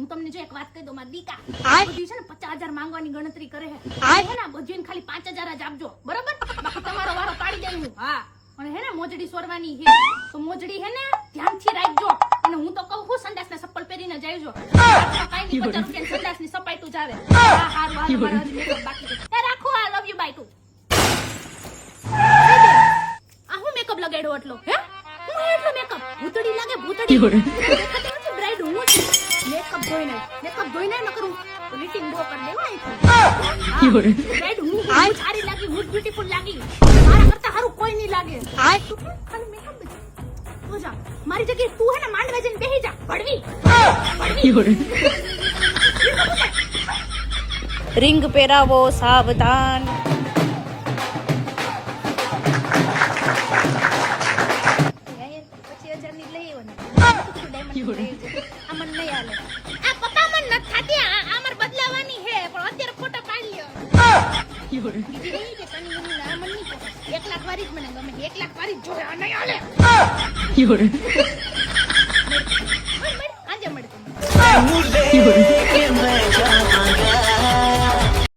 હું તમને જો એક વાત કહી દઉં, મારા દીકા બધી છે ને 50,000 માંગવાની ગણતરી કરે છે. હે ને બધીને ખાલી 5,000 જ આપજો, બરાબર? બાકી તમારો વારો પાડી દઈ હું. હા, અને હે ને મોજડી સોરવાની છે તો મોજડી હે ને ધ્યાનથી રાખજો. અને હું તો કહું છું સંડાસના ચપ્પલ પહેરીને જાયજો. કાઈ ની 50 રૂપિયા સંડાસની સપાટું જ આવે. હા હારું હારું, મારા હજી મેકઅપ બાકી છે. એ રાખો, આ લવ યુ બાય ટુ. આ હું મેકઅપ લગાડ્યો એટલો? હે હું એટલો મેકઅપ ભૂતડી લાગે, ભૂતડી દેખાતી નથી બ્રાઇડ હું છું. મેકઅપ ધોઈને ન કરું રીટિંગ બો કરી દેવા અહીંથી. બ્રાઇડ હું સારી લાગી, હું બ્યુટીફુલ લાગી, મારા કરતા સારું કોઈ નહીં લાગે. તું ખાલી મેકઅપ તો જા, મારી જગ્યાએ તું હે ને માંડવા જઈને બેહી જા. ભડવી રિંગ પહેરાવો સાવધાન. $1,00,000 વાળી જ મને ગમે. 1,00,000 વાળી જ જોડે, આ નહીં હાલે.